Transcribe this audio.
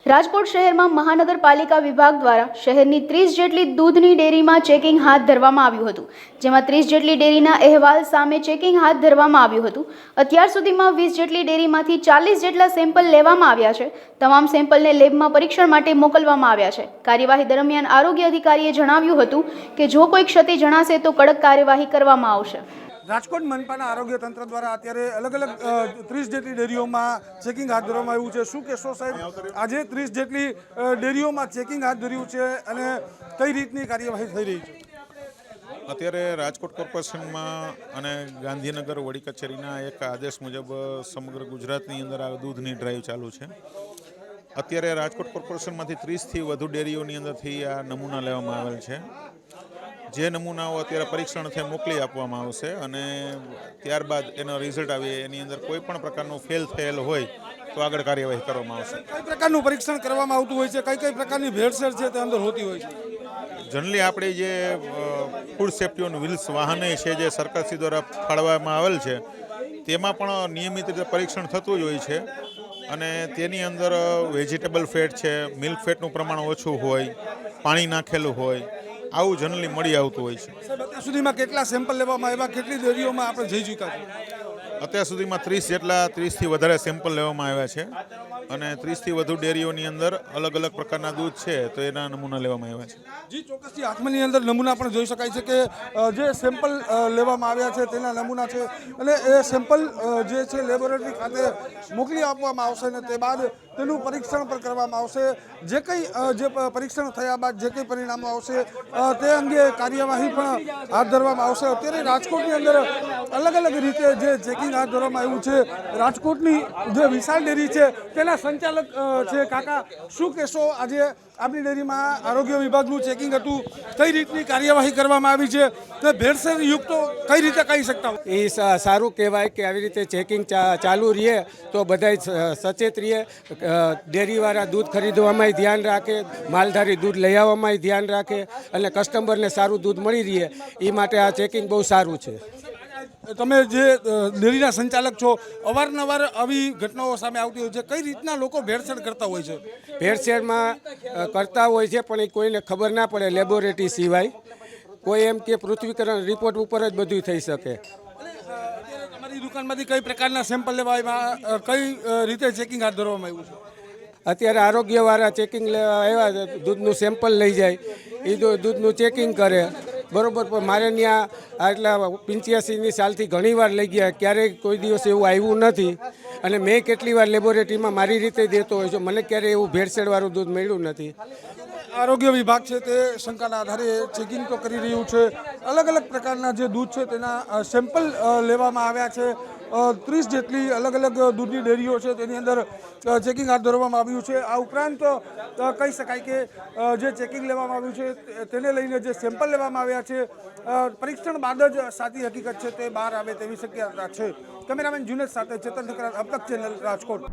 રાજકોટ શહેરમાં મહાનગરપાલિકા વિભાગ દ્વારા શહેરની 30 જેટલી દૂધની ડેરીમાં ચેકિંગ હાથ ધરવામાં આવ્યું હતું, જેમાં 30 જેટલી ડેરીના અહેવાલ સામે ચેકિંગ હાથ ધરવામાં આવ્યું હતું। અત્યાર સુધીમાં 20 જેટલી ડેરીમાંથી 40 જેટલા સેમ્પલ લેવામાં આવ્યા છે। તમામ સેમ્પલને લેબમાં પરીક્ષણ માટે મોકલવામાં આવ્યા છે। કાર્યવાહી દરમિયાન આરોગ્ય અધિકારીએ જણાવ્યું હતું કે જો કોઈ ક્ષતિ જણાશે તો કડક કાર્યવાહી કરવામાં આવશે। રાજકોટ મનપાના આરોગ્ય તંત્ર દ્વારા અત્યારે અલગ અલગ 30 જેટલી ડેરીઓમાં ચેકિંગ હાથ ધરવામાં આવ્યું છે। શું કહેશો સાહેબ, આજે 30 જેટલી ડેરીઓમાં ચેકિંગ હાથ ધર્યું છે અને કઈ રીતની કાર્યવાહી થઈ રહી છે? અત્યારે રાજકોટ કોર્પોરેશનમાં અને ગાંધીનગર વડી કચેરીના એક આદેશ મુજબ સમગ્ર ગુજરાતની અંદર આ દૂધની ડ્રાઈવ ચાલુ છે। અત્યારે રાજકોટ કોર્પોરેશનમાંથી 30થી વધુ ડેરીઓની અંદરથી આ નમૂના લેવામાં આવેલ છે। જે નમૂનાઓ અત્યારે પરીક્ષણથી મોકલી આપવામાં આવશે અને ત્યારબાદ એનો રિઝલ્ટ આવે એની અંદર કોઈ પણ પ્રકારનું ફેલ થયેલ હોય તો આગળ કાર્યવાહી કરવામાં આવશે। કઈ પ્રકારનું પરીક્ષણ કરવામાં આવતું હોય છે? કઈ પ્રકારની ભેળસેળ છે તે અંદર હોતી હોય છે? જનરલી આપણે જે ફૂડ સેફ્ટી ઓન વ્હીલ્સ વાહને છે જે સરકારશ્રી દ્વારા ફાળવવામાં આવેલ છે તેમાં પણ નિયમિત રીતે પરીક્ષણ થતું જ હોય છે અને તેની અંદર વેજીટેબલ ફેટ છે, મિલ્ક ફેટનું પ્રમાણ ઓછું હોય, પાણી નાખેલું હોય, આવું જનરલી મળી આવતું હોય છે। અત્યાર સુધીમાં કેટલા સેમ્પલ લેવામાં આવ્યા, કેટલી ડેરીઓમાં આપણે જઈ ચૂક્યા છે? અત્યાર સુધીમાં 30થી વધારે સેમ્પલ લેવામાં આવ્યા છે અને 30થી વધુ ડેરીઓની અંદર અલગ અલગ પ્રકારના દૂધ છે તો એના નમૂના લેવામાં આવ્યા છે। જી ચોક્કસથી હાથમાંની અંદર નમૂના પણ જોઈ શકાય છે કે જે સેમ્પલ લેવામાં આવ્યા છે તેના નમૂના છે અને એ સેમ્પલ જે છે લેબોરેટરી ખાતે મોકલી આપવામાં આવશે અને તે બાદ તેનું પરીક્ષણ પણ કરવામાં આવશે। જે કંઈ પરીક્ષણ થયા બાદ જે કંઈ પરિણામો આવશે તે અંગે કાર્યવાહી પણ હાથ ધરવામાં આવશે। અત્યારે રાજકોટની અંદર અલગ અલગ રીતે જે ચેકિંગ હાથ ધરવામાં આવ્યું છે, રાજકોટની જે વિશાળ ડેરી છે તેના સંચાલક છે કાકા, શું કહેશો? આજે આપણી ડેરીમાં આરોગ્ય વિભાગનું ચેકિંગ હતું, કઈ રીતની કાર્યવાહી કરવામાં આવી છે તે ભેળસેળ યુક્તો કઈ રીતે કહી શકતા? એ સારું કહેવાય કે આવી રીતે ચેકિંગ ચાલુ રહે તો બધા સચેત રહે, ડેરીવાળા દૂધ ખરીદવામાં ધ્યાન રાખે, માલધારી દૂધ લઈ આવવામાં ધ્યાન રાખે અને કસ્ટમરને સારું દૂધ મળી રહે, એ માટે આ ચેકિંગ બહુ સારું છે। તમે જે ડેરીના સંચાલક છો, અવારનવાર આવી ઘટનાઓ સામે આવતી હોય છે, કઈ રીતના લોકો ભેળસેળ કરતા હોય છે? ભેળસેળમાં કરતા હોય છે પણ એ કોઈને ખબર ના પડે, લેબોરેટરી સિવાય કોઈ એમ કે પૃથ્વીકરણ રિપોર્ટ ઉપર જ બધું થઈ શકે। તમારી દુકાનમાંથી કઈ પ્રકારના સેમ્પલ લેવામાં, કઈ રીતે ચેકિંગ હાથ ધરવામાં આવ્યું છે? અત્યારે આરોગ્યવાળા ચેકિંગ લેવા આવ્યા, દૂધનું સેમ્પલ લઈ જાય, એ દૂધનું ચેકિંગ કરે બરાબર। પણ મારે ત્યાં આટલા 85ની સાલથી ઘણીવાર લઈ ગયા, ક્યારેય કોઈ દિવસ એવું આવ્યું નથી અને મેં કેટલી વાર લેબોરેટરીમાં મારી રીતે દેતો હોય છું, મને ક્યારેય એવું ભેળસેળવાળું દૂધ મળ્યું નથી। આરોગ્ય વિભાગ છે તે શંકાના આધારે ચેકિંગ તો કરી રહ્યું છે। અલગ અલગ પ્રકારના જે દૂધ છે તેના સેમ્પલ લેવામાં આવ્યા છે। 30 જેટલી અલગ અલગ દૂધની ડેરીઓ છે તેની અંદર ચેકિંગ હાથ ધરવામાં આવ્યું છે। આ ઉપરાંત કહી શકાય કે જે ચેકિંગ લેવામાં આવ્યું છે તેને લઈને જે સેમ્પલ લેવામાં આવ્યા છે પરીક્ષણ બાદ જ સાચી હકીકત છે તે બહાર આવે તેવી શક્યતા છે। કેમેરામેન જુનેદ સાથે ચેતન ઠકરાર, અબતક ચેનલ, રાજકોટ।